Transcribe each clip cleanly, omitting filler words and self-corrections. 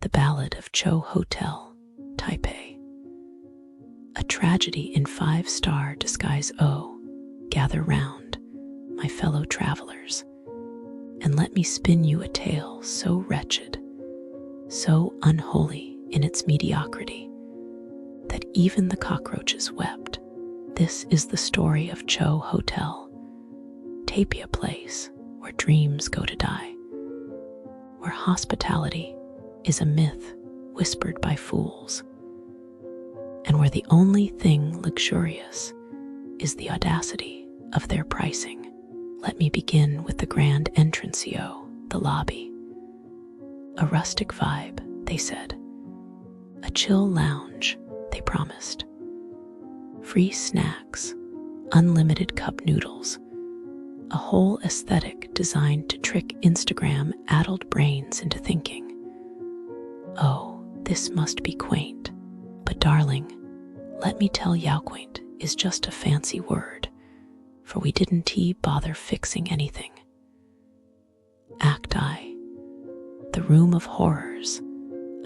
The Ballad of Cho Hotel, Taipei. A tragedy in 5-star disguise. Oh, gather round, my fellow travelers, and let me spin you a tale so wretched, so unholy in its mediocrity, that even the cockroaches wept. This is the story of Cho Hotel, Taipei, a place where dreams go to die, where hospitality is a myth whispered by fools, and where the only thing luxurious is the audacity of their pricing. Let me begin with the grand entranceo, the lobby. A rustic vibe, they said. A chill lounge, they promised. Free snacks, unlimited cup noodles, a whole aesthetic designed to trick Instagram-addled brains into thinking, oh, this must be quaint. But darling, let me tell you, quaint is just a fancy word, for we didn't bother fixing anything. Act I, the room of horrors.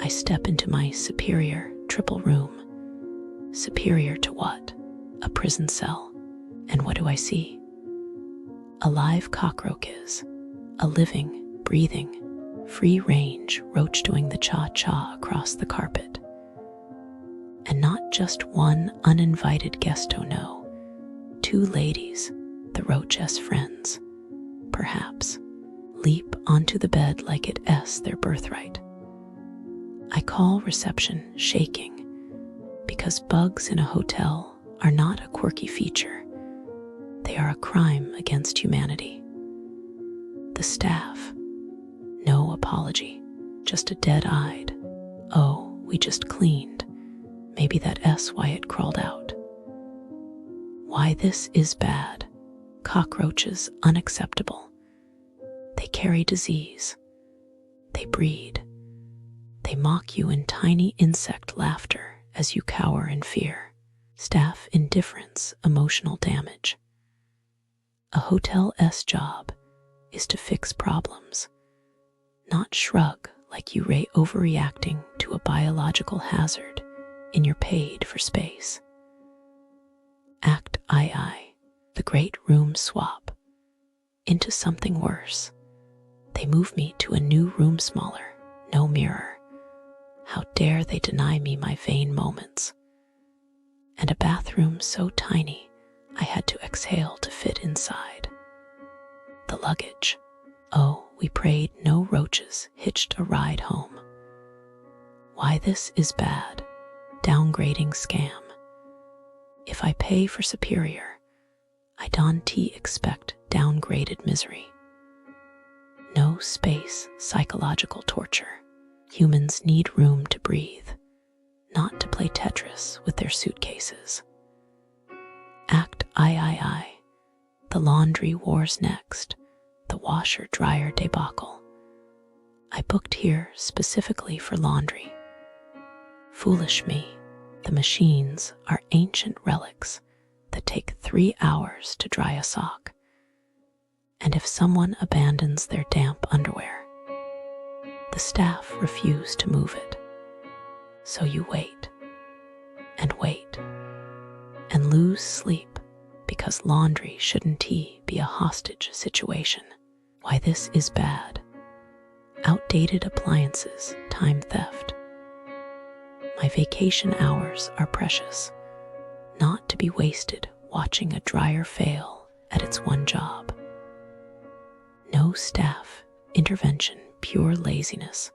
I step into my superior triple room. Superior to what? A prison cell. And what do I see? A live cockroaches, a living, breathing, free-range roach doing the cha-cha across the carpet. And not just one uninvited guest, oh no, 2 ladies, the roach's friends, perhaps, leap onto the bed like it's their birthright. I call reception shaking, because bugs in a hotel are not a quirky feature. They are a crime against humanity. The staff, no apology, just a dead-eyed, oh, we just cleaned. Maybe that's why it crawled out. Why this is bad. Cockroaches unacceptable. They carry disease. They breed. They mock you in tiny insect laughter as you cower in fear. Staff indifference, emotional damage. A hotel's job is to fix problems, not shrug like you overreacting to a biological hazard in your paid for space. Act I, the great room swap, into something worse. They move me to a new room smaller, no mirror. How dare they deny me my vain moments? And a bathroom so tiny, I had to exhale to fit inside. The luggage. Oh, we prayed no roaches hitched a ride home. Why this is bad. Downgrading scam. If I pay for superior, I don't expect downgraded misery. No space, psychological torture. Humans need room to breathe, not to play Tetris with their suitcases. Act I. The laundry wars next, the washer-dryer debacle. I booked here specifically for laundry. Foolish me, the machines are ancient relics that take 3 hours to dry a sock. And if someone abandons their damp underwear, the staff refuse to move it. So you wait, and lose sleep because laundry shouldn't be a hostage situation. Why this is bad. Outdated appliances, time theft. My vacation hours are precious, not to be wasted watching a dryer fail at its one job. No staff intervention, pure laziness.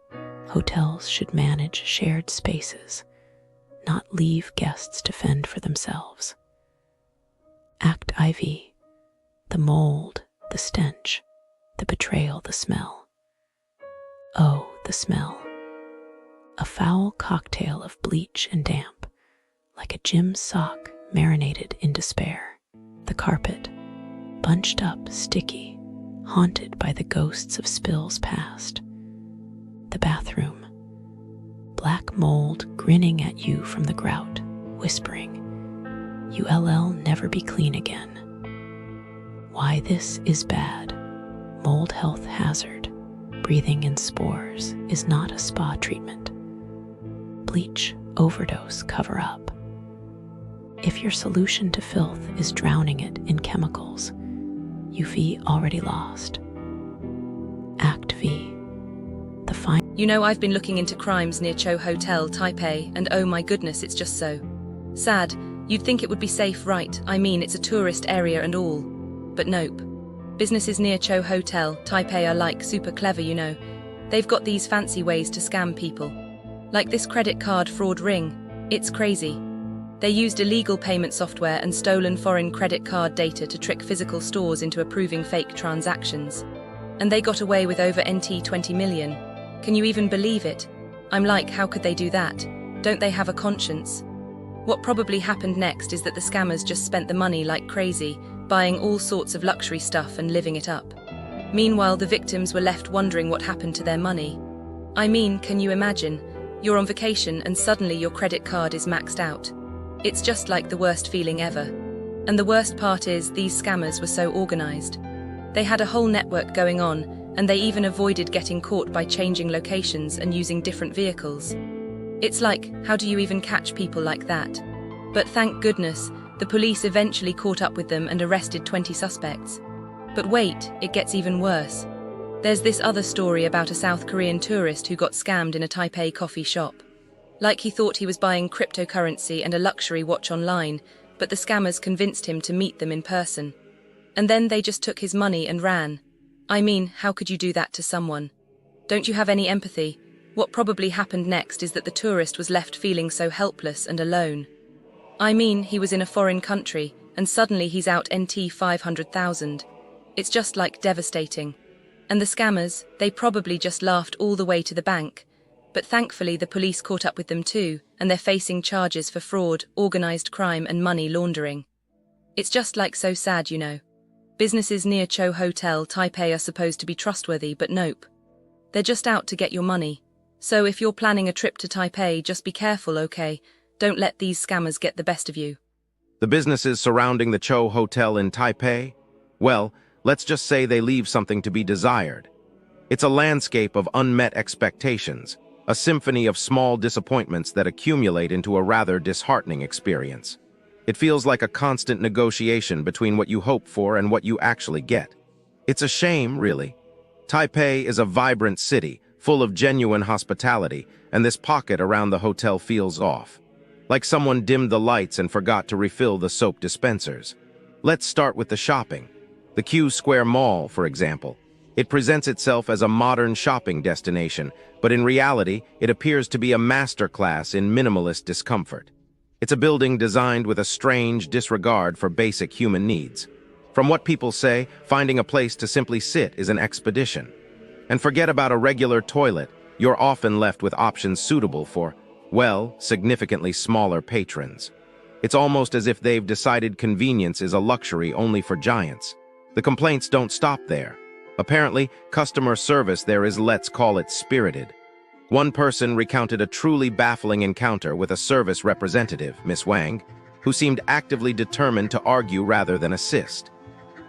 Hotels should manage shared spaces, not leave guests to fend for themselves. Act IV. The mold, the stench, the betrayal, the smell. Oh, the smell. A foul cocktail of bleach and damp, like a gym sock marinated in despair. The carpet, bunched up, sticky, haunted by the ghosts of spills past. The bathroom, black mold grinning at you from the grout, whispering, "You'll never be clean again." Why this is bad. mold health hazard. Breathing in spores is not a spa treatment. Bleach, overdose, cover up. If your solution to filth is drowning it in chemicals, UV already lost. Act V. The fine. You know, I've been looking into crimes near Cho Hotel, Taipei, and oh my goodness, it's just so sad. You'd think it would be safe, right? I mean, it's a tourist area and all. But nope. Businesses near Cho Hotel, Taipei are like super clever, you know. They've got these fancy ways to scam people. Like this credit card fraud ring. It's crazy. They used illegal payment software and stolen foreign credit card data to trick physical stores into approving fake transactions. And they got away with over 20 million. Can you even believe it? I'm like, how could they do that? Don't they have a conscience? What probably happened next is that the scammers just spent the money like crazy, buying all sorts of luxury stuff and living it up. Meanwhile, the victims were left wondering what happened to their money. I mean, can you imagine? You're on vacation and suddenly your credit card is maxed out. It's just like the worst feeling ever. And the worst part is, these scammers were so organized. They had a whole network going on, and they even avoided getting caught by changing locations and using different vehicles. It's like, how do you even catch people like that? But thank goodness, the police eventually caught up with them and arrested 20 suspects. But wait, it gets even worse. There's this other story about a South Korean tourist who got scammed in a Taipei coffee shop. Like he thought he was buying cryptocurrency and a luxury watch online, but the scammers convinced him to meet them in person. And then they just took his money and ran. I mean, how could you do that to someone? Don't you have any empathy? What probably happened next is that the tourist was left feeling so helpless and alone. I mean, he was in a foreign country, and suddenly he's out 500,000. It's just like devastating. And the scammers, they probably just laughed all the way to the bank. But thankfully the police caught up with them too, and they're facing charges for fraud, organized crime and money laundering. It's just like so sad, you know. Businesses near Cho Hotel, Taipei are supposed to be trustworthy, but nope. They're just out to get your money. So if you're planning a trip to Taipei, just be careful, okay? Don't let these scammers get the best of you. The businesses surrounding the Cho Hotel in Taipei? Well, let's just say they leave something to be desired. It's a landscape of unmet expectations, a symphony of small disappointments that accumulate into a rather disheartening experience. It feels like a constant negotiation between what you hope for and what you actually get. It's a shame, really. Taipei is a vibrant city, full of genuine hospitality, and this pocket around the hotel feels off. Like someone dimmed the lights and forgot to refill the soap dispensers. Let's start with the shopping. The Q Square Mall, for example. It presents itself as a modern shopping destination, but in reality, it appears to be a masterclass in minimalist discomfort. It's a building designed with a strange disregard for basic human needs. From what people say, finding a place to simply sit is an expedition. And forget about a regular toilet, you're often left with options suitable for, well, significantly smaller patrons. It's almost as if they've decided convenience is a luxury only for giants. The complaints don't stop there. Apparently, customer service there is, let's call it, spirited. One person recounted a truly baffling encounter with a service representative, Miss Wang, who seemed actively determined to argue rather than assist.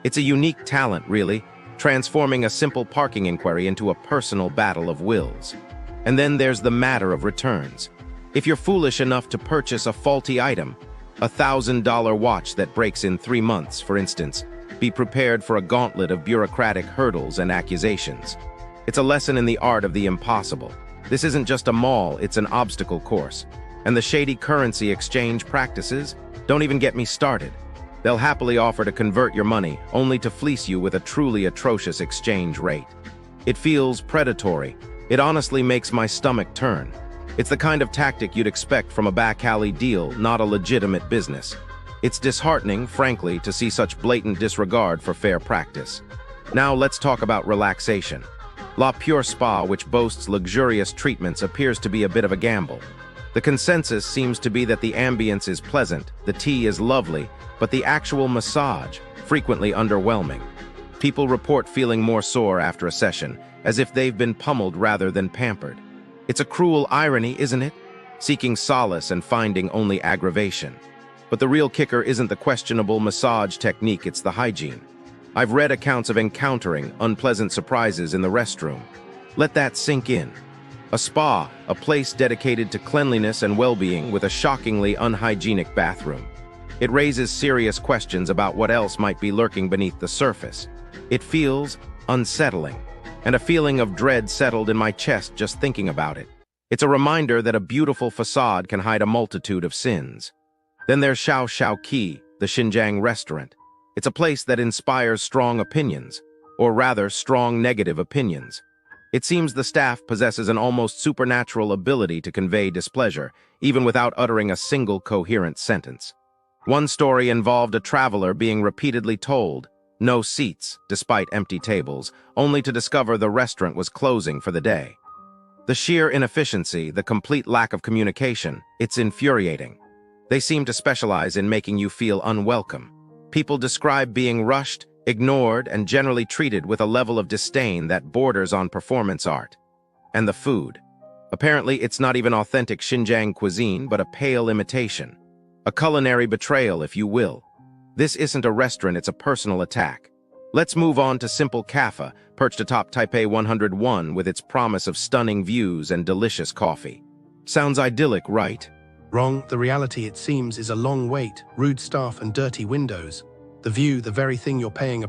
It's a unique talent, really, transforming a simple parking inquiry into a personal battle of wills. And then there's the matter of returns. If you're foolish enough to purchase a faulty item, a $1,000 watch that breaks in 3 months, for instance, be prepared for a gauntlet of bureaucratic hurdles and accusations. It's a lesson in the art of the impossible. This isn't just a mall, it's an obstacle course. And the shady currency exchange practices? Don't even get me started. They'll happily offer to convert your money, only to fleece you with a truly atrocious exchange rate. It feels predatory. It honestly makes my stomach turn. It's the kind of tactic you'd expect from a back alley deal, not a legitimate business. It's disheartening, frankly, to see such blatant disregard for fair practice. Now let's talk about relaxation. La Pure Spa, which boasts luxurious treatments, appears to be a bit of a gamble. The consensus seems to be that the ambience is pleasant, the tea is lovely, but the actual massage, frequently underwhelming. People report feeling more sore after a session, as if they've been pummeled rather than pampered. It's a cruel irony, isn't it? Seeking solace and finding only aggravation. But the real kicker isn't the questionable massage technique, it's the hygiene. I've read accounts of encountering unpleasant surprises in the restroom. Let that sink in. A spa, a place dedicated to cleanliness and well-being with a shockingly unhygienic bathroom. It raises serious questions about what else might be lurking beneath the surface. It feels unsettling, and a feeling of dread settled in my chest just thinking about it. It's a reminder that a beautiful facade can hide a multitude of sins. Then there's Xiao Xiao Qi, the Xinjiang restaurant. It's a place that inspires strong opinions, or rather strong negative opinions. It seems the staff possesses an almost supernatural ability to convey displeasure, even without uttering a single coherent sentence. One story involved a traveler being repeatedly told, "No seats," despite empty tables, only to discover the restaurant was closing for the day. The sheer inefficiency, the complete lack of communication, it's infuriating. They seem to specialize in making you feel unwelcome. People describe being rushed, ignored, and generally treated with a level of disdain that borders on performance art. And the food. Apparently, it's not even authentic Xinjiang cuisine, but a pale imitation. A culinary betrayal, if you will. This isn't a restaurant, it's a personal attack. Let's move on to Simple Cafe, perched atop Taipei 101 with its promise of stunning views and delicious coffee. Sounds idyllic, right? Wrong. The reality, it seems, is a long wait, rude staff and dirty windows. The view, the very thing you're paying a